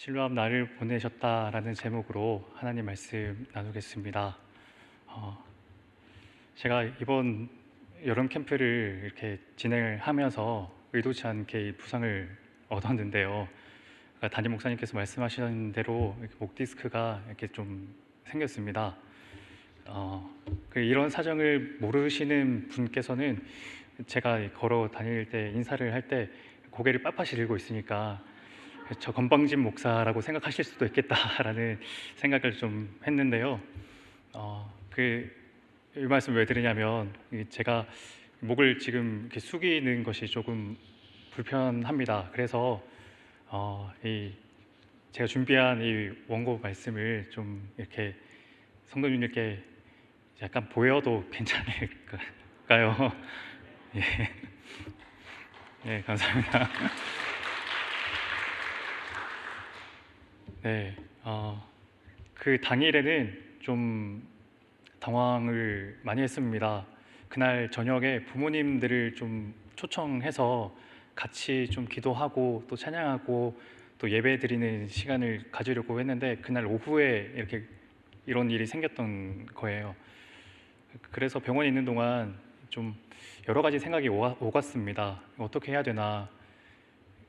실로암 나를 보내셨다라는 제목으로 하나님 말씀 나누겠습니다. 어, 제가 이번 여름 캠프를 이렇게 진행을 하면서 의도치 않게 이 부상을 얻었는데요. 그러니까 담임 목사님께서 말씀하신 대로 이렇게 목 디스크가 이렇게 좀 생겼습니다. 이런 사정을 모르시는 분께서는 제가 걸어 다닐 때 인사를 할 때 고개를 빳빳이 들고 있으니까 저 건방진 목사라고 생각하실 수도 있겠다라는 생각을 좀 했는데요. 이 말씀 왜 드리냐면 제가 목을 지금 이렇게 숙이는 것이 조금 불편합니다. 그래서 제가 준비한 이 원고 말씀을 좀 이렇게 성도님들께 약간 보여도 괜찮을까요? 예, 예, 감사합니다. 네, 그 당일에는 좀 당황을 많이 했습니다. 그날 저녁에 부모님들을 좀 초청해서 같이 좀 기도하고 또 찬양하고 또 예배 드리는 시간을 가지려고 했는데 그날 오후에 이렇게 이런 일이 생겼던 거예요. 그래서 병원에 있는 동안 좀 여러 가지 생각이 오갔습니다. 어떻게 해야 되나?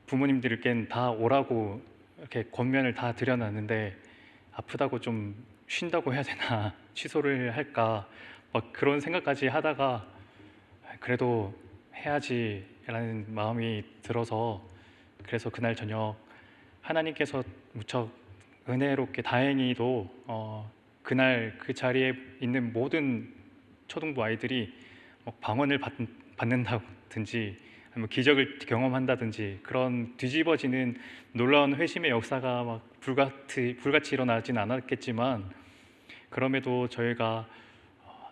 부모님들께는 다 오라고 이렇게 권면을 다 드려놨는데 아프다고 좀 쉰다고 해야 되나 취소를 할까 막 그런 생각까지 하다가 그래도 해야지라는 마음이 들어서 그래서 그날 저녁 하나님께서 무척 은혜롭게 다행히도 그날 그 자리에 있는 모든 초등부 아이들이 방언을 받는다든지 기적을 경험한다든지 그런 뒤집어지는 놀라운 회심의 역사가 막 불같이 일어나진 않았겠지만 그럼에도 저희가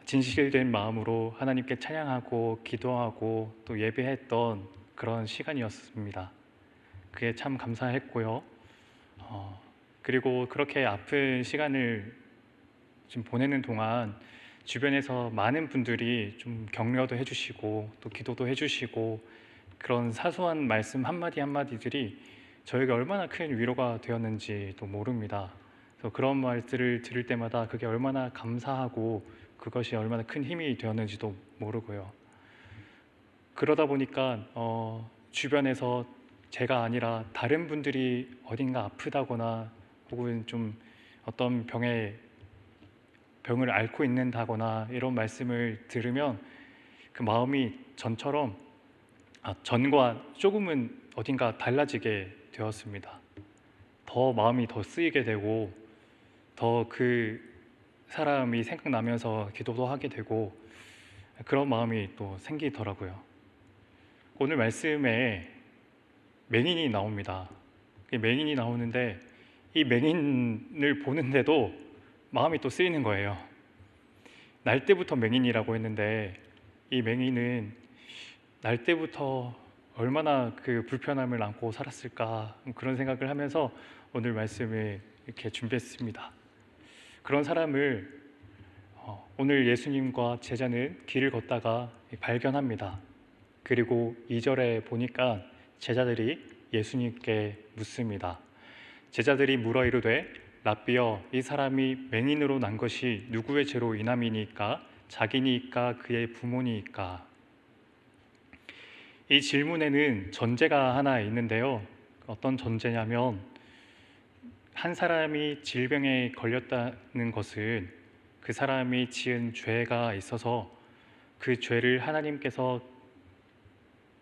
진실된 마음으로 하나님께 찬양하고 기도하고 또 예배했던 그런 시간이었습니다. 그게 참 감사했고요. 그리고 그렇게 아픈 시간을 지금 보내는 동안 주변에서 많은 분들이 좀 격려도 해주시고 또 기도도 해주시고 그런 사소한 말씀 한마디 한마디들이 저에게 얼마나 큰 위로가 되었는지도 모릅니다. 그래서 그런 말들을 들을 때마다 그게 얼마나 감사하고 그것이 얼마나 큰 힘이 되었는지도 모르고요. 그러다 보니까 주변에서 제가 아니라 다른 분들이 어딘가 아프다거나 혹은 좀 어떤 병을 앓고 있는다거나 이런 말씀을 들으면 그 마음이 전과 조금은 어딘가 달라지게 되었습니다. 더 마음이 더 쓰이게 되고 더 그 사람이 생각나면서 기도도 하게 되고 그런 마음이 또 생기더라고요. 오늘 말씀에 맹인이 나옵니다. 맹인이 나오는데 이 맹인을 보는데도 마음이 또 쓰이는 거예요. 날 때부터 맹인이라고 했는데 이 맹인은 날 때부터 얼마나 그 불편함을 안고 살았을까 그런 생각을 하면서 오늘 말씀을 이렇게 준비했습니다. 그런 사람을 오늘 예수님과 제자는 길을 걷다가 발견합니다. 그리고 2절에 보니까 제자들이 예수님께 묻습니다. 제자들이 물어 이르되 라삐여 이 사람이 맹인으로 난 것이 누구의 죄로 인함이니까 자기니까 그의 부모니까. 이 질문에는 전제가 하나 있는데요. 어떤 전제냐면 한 사람이 질병에 걸렸다는 것은 그 사람이 지은 죄가 있어서 그 죄를 하나님께서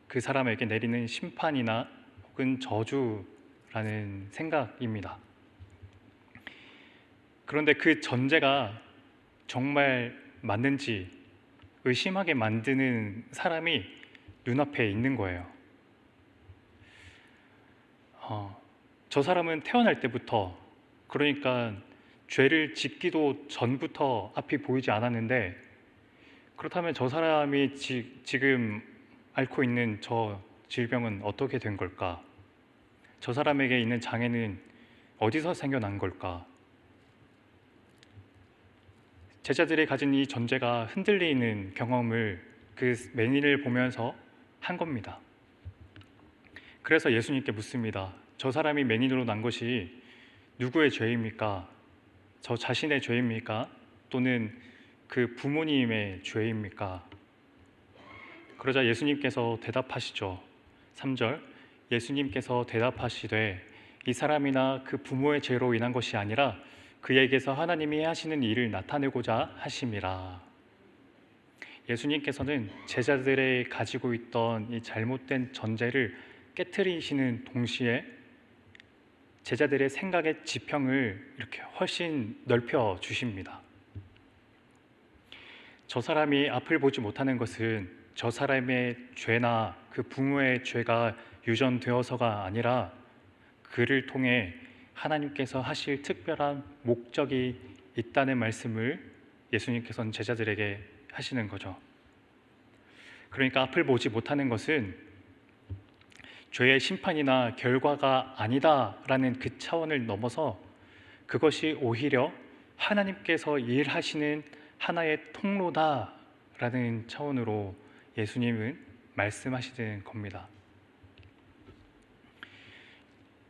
그 사람에게 내리는 심판이나 혹은 저주라는 생각입니다. 그런데 그 전제가 정말 맞는지 의심하게 만드는 사람이 눈앞에 있는 거예요. 저 사람은 태어날 때부터, 그러니까 죄를 짓기도 전부터 앞이 보이지 않았는데 그렇다면 저 사람이 지금 앓고 있는 저 질병은 어떻게 된 걸까? 저 사람에게 있는 장애는 어디서 생겨난 걸까? 제자들이 가진 이 전제가 흔들리는 경험을 그 맹인을 보면서 한 겁니다. 그래서 예수님께 묻습니다. 저 사람이 맹인으로 난 것이 누구의 죄입니까? 저 자신의 죄입니까? 또는 그 부모님의 죄입니까? 그러자 예수님께서 대답하시죠. 3절, 예수님께서 대답하시되 이 사람이나 그 부모의 죄로 인한 것이 아니라 그에게서 하나님이 하시는 일을 나타내고자 하심이라. 예수님께서는 제자들의 가지고 있던 이 잘못된 전제를 깨트리시는 동시에 제자들의 생각의 지평을 이렇게 훨씬 넓혀 주십니다. 저 사람이 앞을 보지 못하는 것은 저 사람의 죄나 그 부모의 죄가 유전되어서가 아니라 그를 통해 하나님께서 하실 특별한 목적이 있다는 말씀을 예수님께서는 제자들에게 하시는 거죠. 그러니까 앞을 보지 못하는 것은 죄의 심판이나 결과가 아니다라는 그 차원을 넘어서 그것이 오히려 하나님께서 일하시는 하나의 통로다라는 차원으로 예수님은 말씀하시는 겁니다.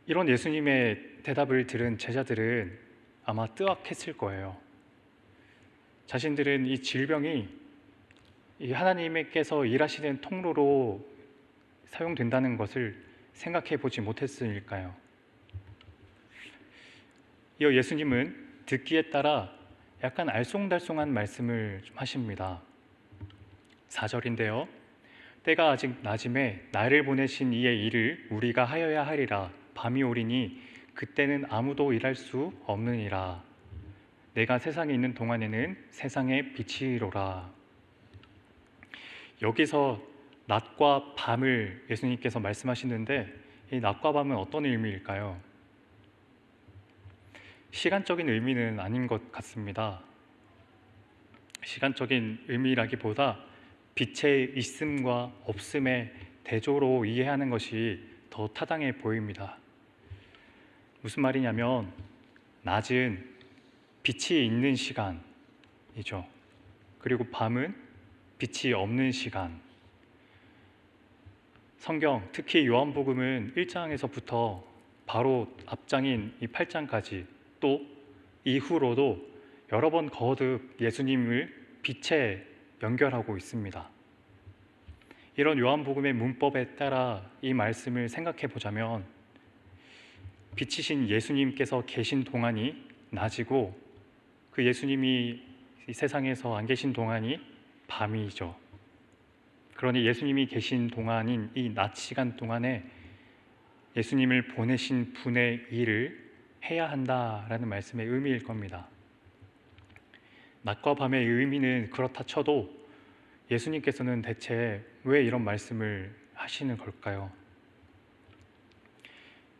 이런 예수님의 대답을 들은 제자들은 아마 뜨악했을 거예요. 자신들은 이 질병이 이 하나님께서 일하시는 통로로 사용된다는 것을 생각해 보지 못했으니까요. 이어 예수님은 듣기에 따라 약간 알쏭달쏭한 말씀을 좀 하십니다. 4절인데요. 때가 아직 낮음에 나를 보내신 이의 일을 우리가 하여야 하리라. 밤이 오리니 그때는 아무도 일할 수 없느니라. 내가 세상에 있는 동안에는 세상의 빛이로라. 여기서 낮과 밤을 예수님께서 말씀하시는데 이 낮과 밤은 어떤 의미일까요? 시간적인 의미는 아닌 것 같습니다. 시간적인 의미라기보다 빛의 있음과 없음의 대조로 이해하는 것이 더 타당해 보입니다. 무슨 말이냐면 낮은 빛이 있는 시간이죠. 그리고 밤은 빛이 없는 시간. 성경, 특히 요한복음은 1장에서부터 바로 앞장인 이 8장까지 또 이후로도 여러 번 거듭 예수님을 빛에 연결하고 있습니다. 이런 요한복음의 문법에 따라 이 말씀을 생각해 보자면 빛이신 예수님께서 계신 동안이 낮이고 그 예수님이 이 세상에서 안 계신 동안이 밤이죠. 그러니 예수님이 계신 동안인 이 낮 시간 동안에 예수님을 보내신 분의 일을 해야 한다라는 말씀의 의미일 겁니다. 낮과 밤의 의미는 그렇다 쳐도 예수님께서는 대체 왜 이런 말씀을 하시는 걸까요?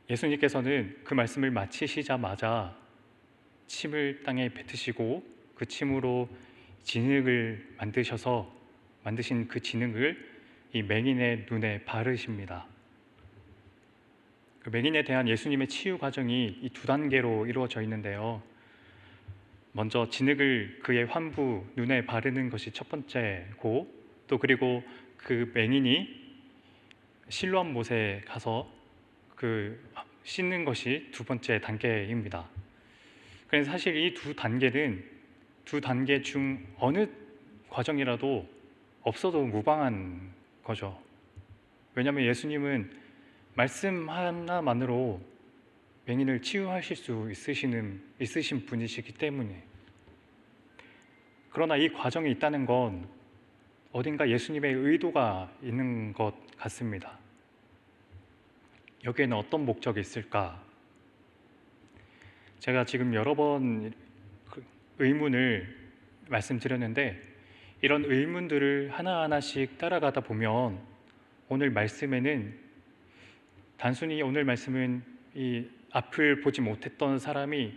예수님께서는 그 말씀을 마치시자마자 침을 땅에 뱉으시고 그 침으로 진흙을 만드신 그 진흙을 이 맹인의 눈에 바르십니다. 그 맹인에 대한 예수님의 치유 과정이 이 두 단계로 이루어져 있는데요. 먼저 진흙을 그의 환부 눈에 바르는 것이 첫 번째고 또 그리고 그 맹인이 실로암 못에 가서 그 씻는 것이 두 번째 단계입니다. 그래서 사실 이 두 단계는 두 단계 중 어느 과정이라도 없어도 무방한 거죠. 왜냐하면 예수님은 말씀 하나만으로 맹인을 치유하실 수 있으신 분이시기 때문에. 그러나 이 과정이 있다는 건 어딘가 예수님의 의도가 있는 것 같습니다. 여기에는 어떤 목적이 있을까? 제가 지금 여러 번 의문을 말씀드렸는데 이런 의문들을 하나하나씩 따라가다 보면 오늘 말씀에는 단순히 오늘 말씀은 이 앞을 보지 못했던 사람이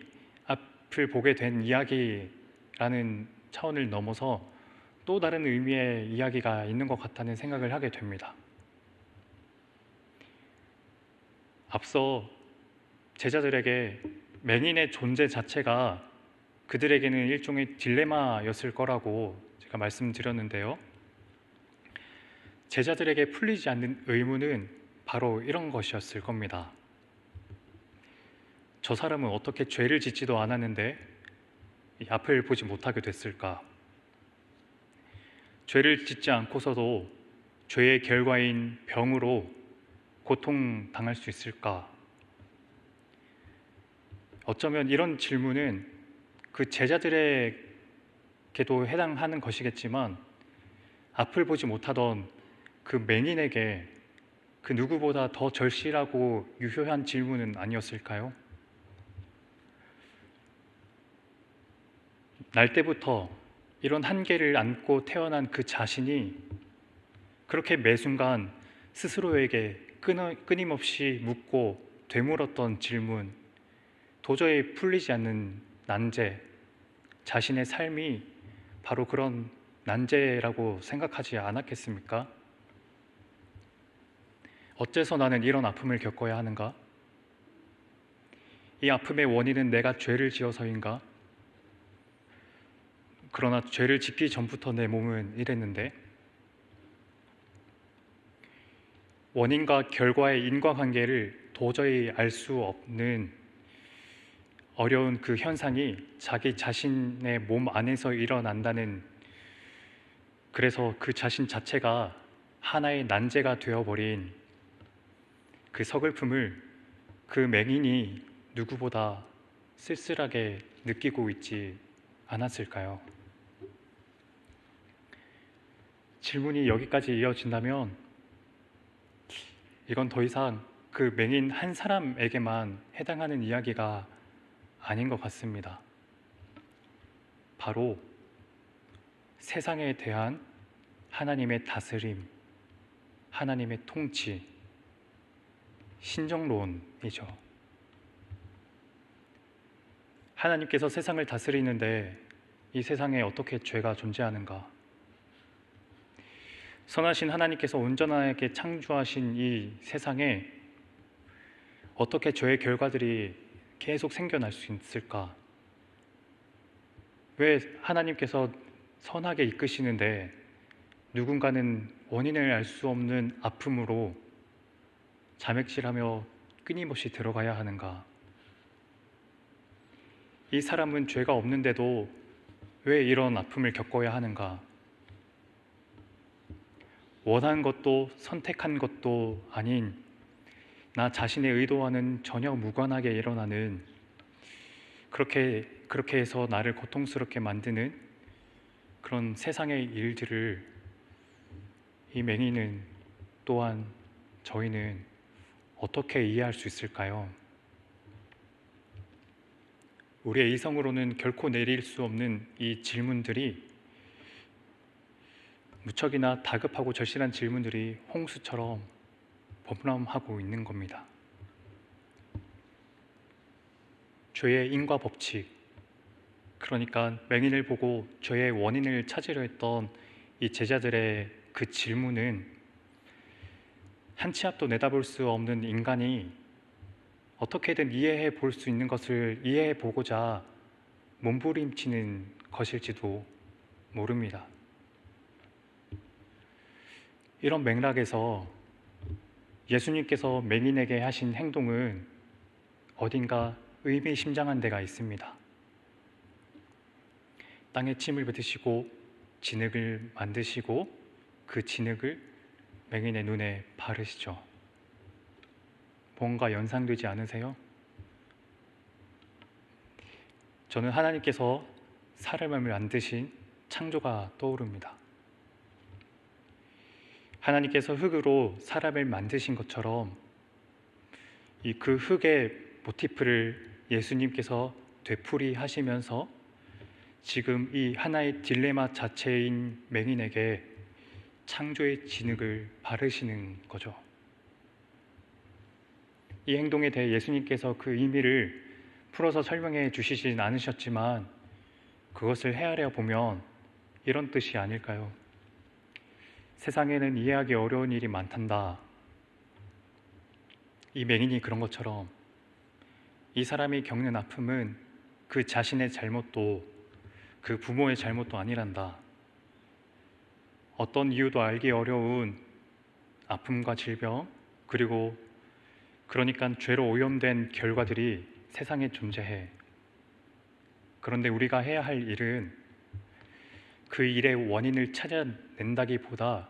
앞을 보게 된 이야기라는 차원을 넘어서 또 다른 의미의 이야기가 있는 것 같다는 생각을 하게 됩니다. 앞서 제자들에게 맹인의 존재 자체가 그들에게는 일종의 딜레마였을 거라고 제가 말씀드렸는데요. 제자들에게 풀리지 않는 의문은 바로 이런 것이었을 겁니다. 저 사람은 어떻게 죄를 짓지도 않았는데 이 앞을 보지 못하게 됐을까? 죄를 짓지 않고서도 죄의 결과인 병으로 고통당할 수 있을까? 어쩌면 이런 질문은 그 제자들에게도 해당하는 것이겠지만 앞을 보지 못하던 그 맹인에게 그 누구보다 더 절실하고 유효한 질문은 아니었을까요? 날 때부터 이런 한계를 안고 태어난 그 자신이 그렇게 매 순간 스스로에게 끊임없이 묻고 되물었던 질문, 도저히 풀리지 않는 난제, 자신의 삶이 바로 그런 난제라고 생각하지 않았겠습니까? 어째서 나는 이런 아픔을 겪어야 하는가? 이 아픔의 원인은 내가 죄를 지어서인가? 그러나 죄를 짓기 전부터 내 몸은 이랬는데, 원인과 결과의 인과관계를 도저히 알 수 없는 어려운 그 현상이 자기 자신의 몸 안에서 일어난다는, 그래서 그 자신 자체가 하나의 난제가 되어버린 그 서글픔을 그 맹인이 누구보다 쓸쓸하게 느끼고 있지 않았을까요? 질문이 여기까지 이어진다면 이건 더 이상 그 맹인 한 사람에게만 해당하는 이야기가 아닌 것 같습니다. 바로 세상에 대한 하나님의 다스림, 하나님의 통치, 신정론이죠. 하나님께서 세상을 다스리는데 이 세상에 어떻게 죄가 존재하는가? 선하신 하나님께서 온전하게 창조하신 이 세상에 어떻게 죄의 결과들이 계속 생겨날 수 있을까? 왜 하나님께서 선하게 이끄시는데 누군가는 원인을 알 수 없는 아픔으로 자맥질하며 끊임없이 들어가야 하는가? 이 사람은 죄가 없는데도 왜 이런 아픔을 겪어야 하는가? 원한 것도 선택한 것도 아닌 나 자신의 의도와는 전혀 무관하게 일어나는, 그렇게 해서 나를 고통스럽게 만드는 그런 세상의 일들을 이 맹인은, 또한 저희는 어떻게 이해할 수 있을까요? 우리의 이성으로는 결코 내릴 수 없는 이 질문들이, 무척이나 다급하고 절실한 질문들이 홍수처럼 범람하고 있는 겁니다. 죄의 인과 법칙, 그러니까 맹인을 보고 죄의 원인을 찾으려 했던 이 제자들의 그 질문은 한 치 앞도 내다볼 수 없는 인간이 어떻게든 이해해 볼 수 있는 것을 이해해 보고자 몸부림치는 것일지도 모릅니다. 이런 맥락에서 예수님께서 맹인에게 하신 행동은 어딘가 의미심장한 데가 있습니다. 땅에 침을 뱉으시고 진흙을 만드시고 그 진흙을 맹인의 눈에 바르시죠. 뭔가 연상되지 않으세요? 저는 하나님께서 사람을 만드신 창조가 떠오릅니다. 하나님께서 흙으로 사람을 만드신 것처럼 이 그 흙의 모티프를 예수님께서 되풀이하시면서 지금 이 하나의 딜레마 자체인 맹인에게 창조의 진흙을 바르시는 거죠. 이 행동에 대해 예수님께서 그 의미를 풀어서 설명해 주시진 않으셨지만 그것을 헤아려 보면 이런 뜻이 아닐까요? 세상에는 이해하기 어려운 일이 많단다. 이 맹인이 그런 것처럼 이 사람이 겪는 아픔은 그 자신의 잘못도, 그 부모의 잘못도 아니란다. 어떤 이유도 알기 어려운 아픔과 질병, 그리고 그러니까 죄로 오염된 결과들이 세상에 존재해. 그런데 우리가 해야 할 일은 그 일의 원인을 찾아낸다기보다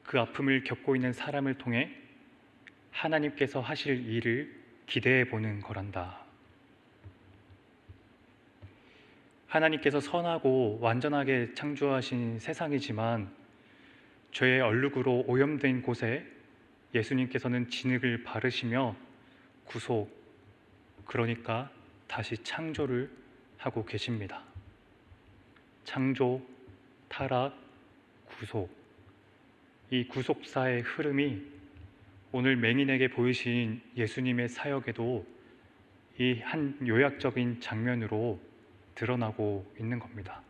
그 아픔을 겪고 있는 사람을 통해 하나님께서 하실 일을 기대해 보는 거란다. 하나님께서 선하고 완전하게 창조하신 세상이지만 죄의 얼룩으로 오염된 곳에 예수님께서는 진흙을 바르시며 구속, 그러니까 다시 창조를 하고 계십니다. 창조, 타락, 구속, 이 구속사의 흐름이 오늘 맹인에게 보이신 예수님의 사역에도 이 한 요약적인 장면으로 드러나고 있는 겁니다.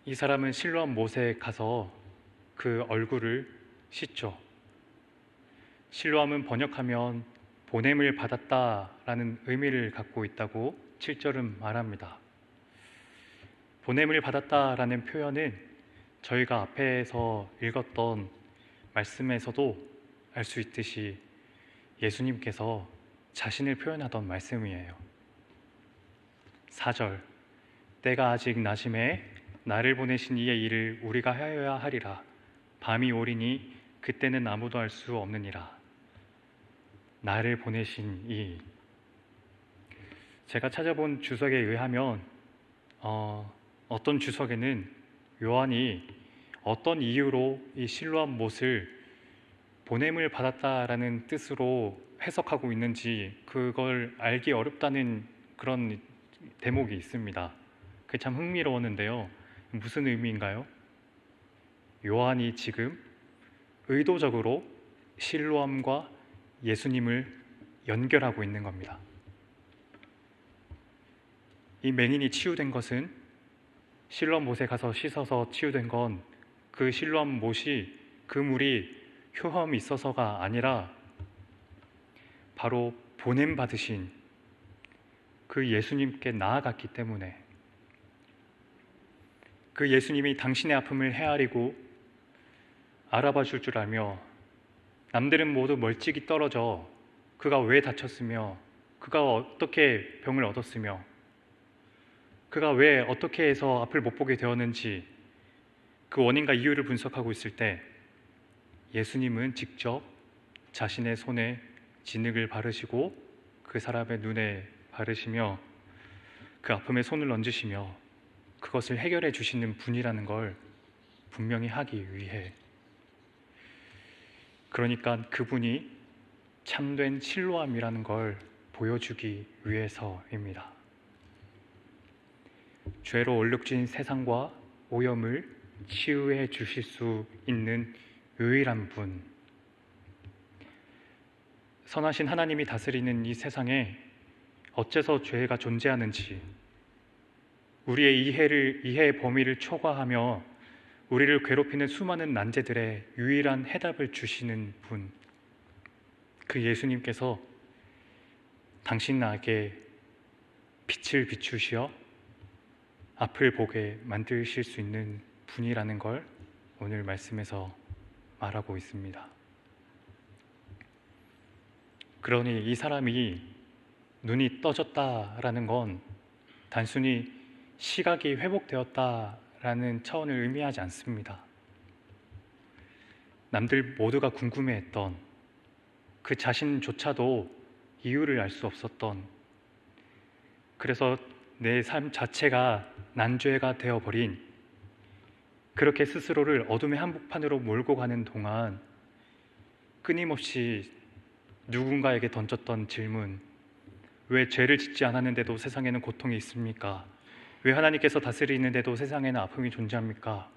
이 사람은 실로암 못에 가서 그 얼굴을 씻죠. 실로암은 번역하면 보냄을 받았다라는 의미를 갖고 있다고 7절은 말합니다. 보냄을 받았다라는 표현은 저희가 앞에서 읽었던 말씀에서도 알 수 있듯이 예수님께서 자신을 표현하던 말씀이에요. 4절, 때가 아직 나심에 나를 보내신 이의 일을 우리가 하여야 하리라. 밤이 오리니 그때는 아무도 알 수 없느니라. 나를 보내신 이, 제가 찾아본 주석에 의하면 어떤 주석에는 요한이 어떤 이유로 이 실로암 못을 보냄을 받았다라는 뜻으로 해석하고 있는지 그걸 알기 어렵다는 그런 대목이 있습니다. 그게 참 흥미로웠는데요. 무슨 의미인가요? 요한이 지금 의도적으로 실로암과 예수님을 연결하고 있는 겁니다. 이 맹인이 치유된 것은 실로암 못에 가서 씻어서 치유된 건 그 실로암 못이 그 물이 효험이 있어서가 아니라 바로 보냄 받으신 그 예수님께 나아갔기 때문에, 그 예수님이 당신의 아픔을 헤아리고 알아봐 줄 줄 알며 남들은 모두 멀찍이 떨어져 그가 왜 다쳤으며 그가 어떻게 병을 얻었으며 그가 왜 어떻게 해서 앞을 못 보게 되었는지 그 원인과 이유를 분석하고 있을 때 예수님은 직접 자신의 손에 진흙을 바르시고 그 사람의 눈에 바르시며 그 아픔에 손을 얹으시며 그것을 해결해 주시는 분이라는 걸 분명히 하기 위해, 그러니까 그분이 참된 실로암이라는 걸 보여주기 위해서입니다. 죄로 얼룩진 세상과 오염을 치유해 주실 수 있는 유일한 분, 선하신 하나님이 다스리는 이 세상에 어째서 죄가 존재하는지, 우리의 이해의 범위를 초과하며 우리를 괴롭히는 수많은 난제들의 유일한 해답을 주시는 분, 그 예수님께서 당신에게 빛을 비추시어 앞을 보게 만드실 수 있는 분이라는 걸 오늘 말씀에서 말하고 있습니다. 그러니 이 사람이 눈이 떠졌다라는 건 단순히 시각이 회복되었다라는 차원을 의미하지 않습니다. 남들 모두가 궁금해했던, 그 자신조차도 이유를 알 수 없었던, 그래서 내 삶 자체가 난죄가 되어버린, 그렇게 스스로를 어둠의 한복판으로 몰고 가는 동안 끊임없이 누군가에게 던졌던 질문, 왜 죄를 짓지 않았는데도 세상에는 고통이 있습니까? 왜 하나님께서 다스리는데도 세상에는 아픔이 존재합니까?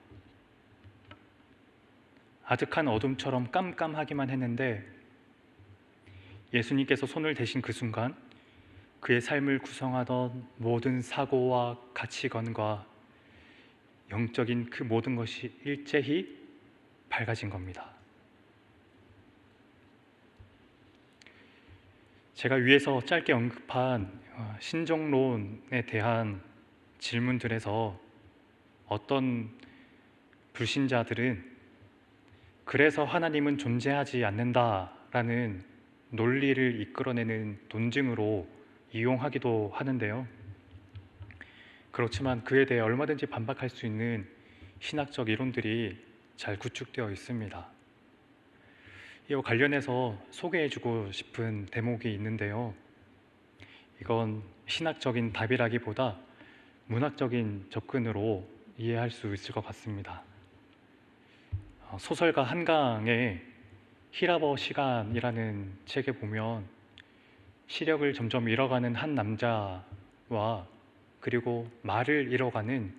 아득한 어둠처럼 깜깜하기만 했는데 예수님께서 손을 대신 그 순간 그의 삶을 구성하던 모든 사고와 가치관과 영적인 그 모든 것이 일제히 밝아진 겁니다. 제가 위에서 짧게 언급한 신정론에 대한 질문들에서 어떤 불신자들은 그래서 하나님은 존재하지 않는다라는 논리를 이끌어내는 논증으로 이용하기도 하는데요. 그렇지만 그에 대해 얼마든지 반박할 수 있는 신학적 이론들이 잘 구축되어 있습니다. 이와 관련해서 소개해주고 싶은 대목이 있는데요. 이건 신학적인 답이라기보다 문학적인 접근으로 이해할 수 있을 것 같습니다. 소설가 한강의 히라버 시간이라는 책에 보면 시력을 점점 잃어가는 한 남자와 그리고 말을 잃어가는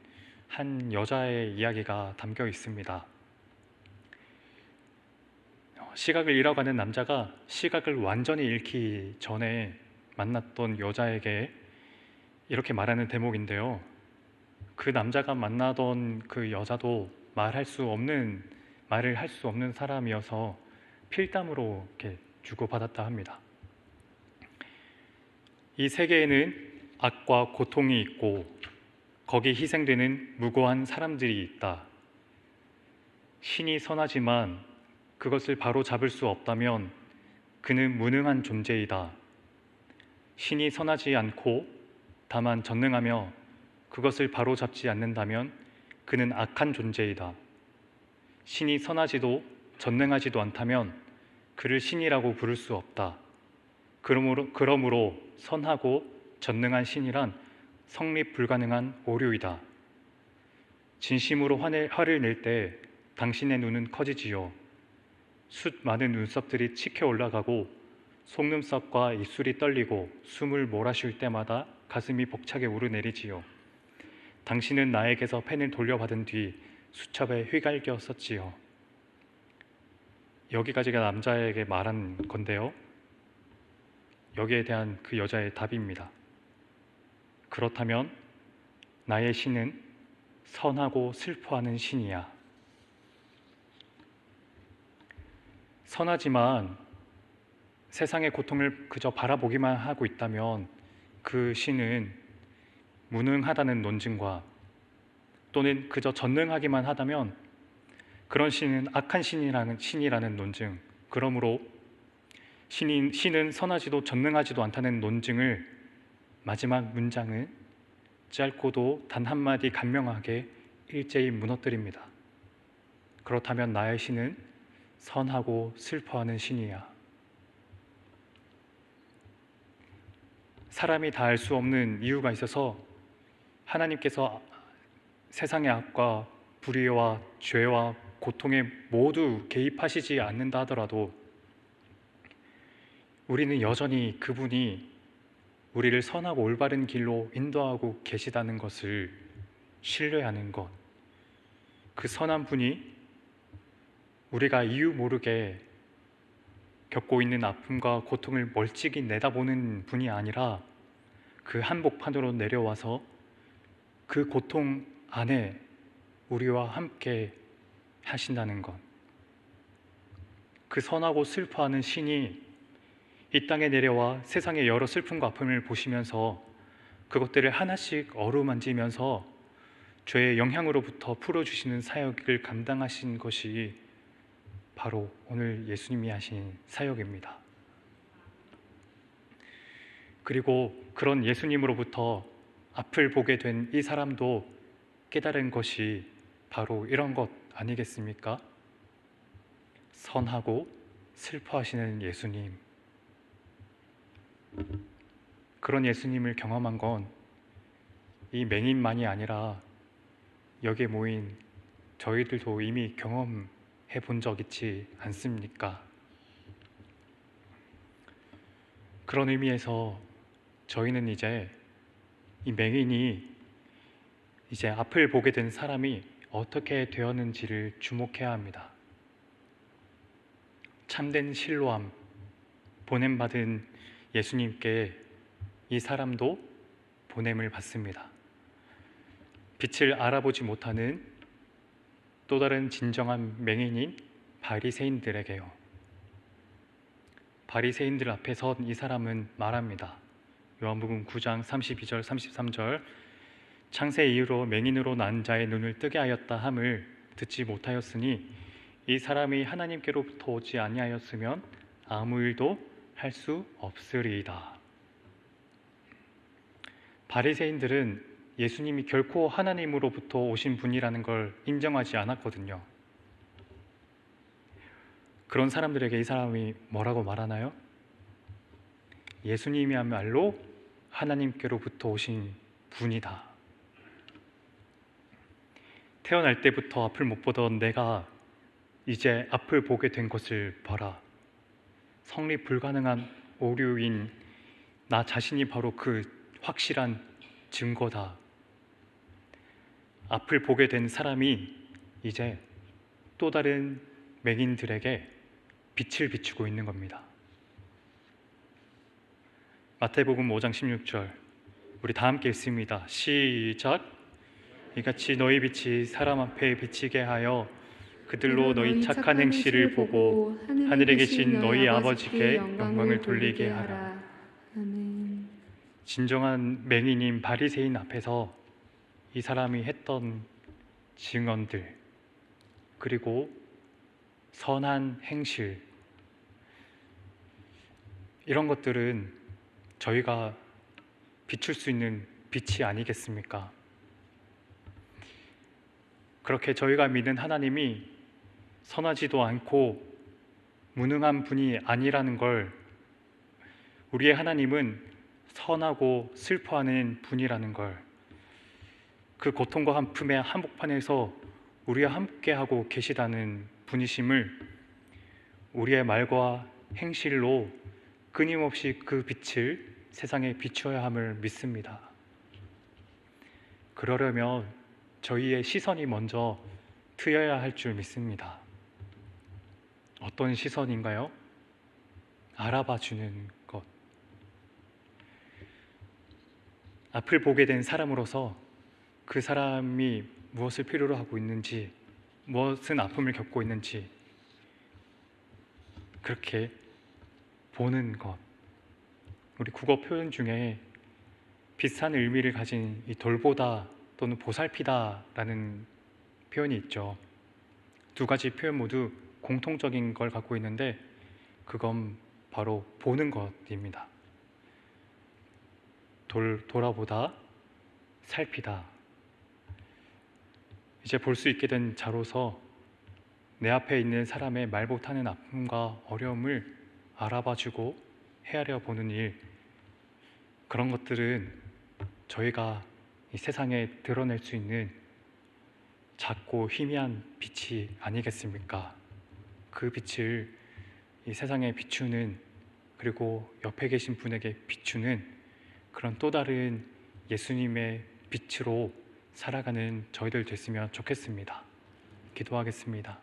한 여자의 이야기가 담겨 있습니다. 시각을 잃어가는 남자가 시각을 완전히 잃기 전에 만났던 여자에게 이렇게 말하는 대목인데요. 그 남자가 만나던 그 여자도 말을 할 수 없는 사람이어서 필담으로 이렇게 주고받았다 합니다. 이 세계에는 악과 고통이 있고 거기 희생되는 무고한 사람들이 있다. 신이 선하지만 그것을 바로 잡을 수 없다면 그는 무능한 존재이다. 신이 선하지 않고 다만 전능하며 그것을 바로 잡지 않는다면 그는 악한 존재이다. 신이 선하지도 전능하지도 않다면 그를 신이라고 부를 수 없다. 그러므로 선하고 전능한 신이란 성립 불가능한 오류이다. 진심으로 화를 낼 때 당신의 눈은 커지지요. 숫 많은 눈썹들이 치켜 올라가고 속눈썹과 입술이 떨리고 숨을 몰아쉴 때마다 가슴이 벅차게 오르내리지요. 당신은 나에게서 펜을 돌려받은 뒤 수첩에 휘갈겨 썼지요. 여기까지가 남자에게 말한 건데요. 여기에 대한 그 여자의 답입니다. 그렇다면 나의 신은 선하고 슬퍼하는 신이야. 선하지만 세상의 고통을 그저 바라보기만 하고 있다면 그 신은 무능하다는 논증과 또는 그저 전능하기만 하다면 그런 신은 악한 신이라는 논증, 그러므로 신은 선하지도 전능하지도 않다는 논증을 마지막 문장은 짧고도 단 한마디 간명하게 일제히 무너뜨립니다. 그렇다면 나의 신은 선하고 슬퍼하는 신이야. 사람이 다 알 수 없는 이유가 있어서 하나님께서 세상의 악과 불의와 죄와 고통에 모두 개입하시지 않는다 하더라도 우리는 여전히 그분이 우리를 선하고 올바른 길로 인도하고 계시다는 것을 신뢰하는 것, 그 선한 분이 우리가 이유 모르게 겪고 있는 아픔과 고통을 멀찍이 내다보는 분이 아니라 그 한복판으로 내려와서 그 고통 안에 우리와 함께 하신다는 것, 그 선하고 슬퍼하는 신이 이 땅에 내려와 세상의 여러 슬픔과 아픔을 보시면서 그것들을 하나씩 어루만지면서 죄의 영향으로부터 풀어주시는 사역을 감당하신 것이 바로 오늘 예수님이 하신 사역입니다. 그리고 그런 예수님으로부터 앞을 보게 된 이 사람도 깨달은 것이 바로 이런 것 아니겠습니까? 선하고 슬퍼하시는 예수님, 그런 예수님을 경험한 건 이 맹인만이 아니라 여기에 모인 저희들도 이미 경험해 본 적 있지 않습니까? 그런 의미에서 저희는 이제 이 맹인이 이제 앞을 보게 된 사람이 어떻게 되었는지를 주목해야 합니다. 참된 신뢰함, 보냄받은 예수님께 이 사람도 보냄을 받습니다. 빛을 알아보지 못하는 또 다른 진정한 맹인인 바리새인들에게요. 바리새인들 앞에 선 이 사람은 말합니다. 요한복음 9장 32절 33절, 창세 이후로 맹인으로 난 자의 눈을 뜨게 하였다 함을 듣지 못하였으니 이 사람이 하나님께로부터 오지 아니하였으면 아무 일도 할 수 없으리이다. 바리새인들은 예수님이 결코 하나님으로부터 오신 분이라는 걸 인정하지 않았거든요. 그런 사람들에게 이 사람이 뭐라고 말하나요? 예수님이야말로 하나님께로부터 오신 분이다. 태어날 때부터 앞을 못 보던 내가 이제 앞을 보게 된 것을 봐라. 성립 불가능한 오류인 나 자신이 바로 그 확실한 증거다. 앞을 보게 된 사람이 이제 또 다른 맹인들에게 빛을 비추고 있는 겁니다. 마태복음 5장 16절 우리 다 함께 읽습니다. 시작. 이같이 너희 빛이 사람 앞에 비치게 하여 그들로 너희 착한 행실을 보고 하늘에 계신 너희 아버지께 영광을 돌리게 하라. 아멘. 진정한 맹인인 바리새인 앞에서 이 사람이 했던 증언들 그리고 선한 행실 이런 것들은 저희가 비출 수 있는 빛이 아니겠습니까? 그렇게 저희가 믿는 하나님이 선하지도 않고 무능한 분이 아니라는 걸 우리의 하나님은 선하고 슬퍼하는 분이라는 걸 그 고통과 한품의 한복판에서 우리와 함께하고 계시다는 분이심을 우리의 말과 행실로 끊임없이 그 빛을 세상에 비춰야 함을 믿습니다. 그러려면 저희의 시선이 먼저 트여야 할 줄 믿습니다. 어떤 시선인가요? 알아봐 주는 것. 앞을 보게 된 사람으로서 그 사람이 무엇을 필요로 하고 있는지, 무엇은 아픔을 겪고 있는지 그렇게 보는 것. 우리 국어 표현 중에 비슷한 의미를 가진 이 돌보다 또는 보살피다 라는 표현이 있죠. 두 가지 표현 모두 공통적인 걸 갖고 있는데 그건 바로 보는 것입니다. 돌아보다, 살피다. 이제 볼 수 있게 된 자로서 내 앞에 있는 사람의 말 못하는 아픔과 어려움을 알아봐주고 헤아려 보는 일, 그런 것들은 저희가 이 세상에 드러낼 수 있는 작고 희미한 빛이 아니겠습니까? 그 빛을 이 세상에 비추는, 그리고 옆에 계신 분에게 비추는 그런 또 다른 예수님의 빛으로 살아가는 저희들 됐으면 좋겠습니다. 기도하겠습니다.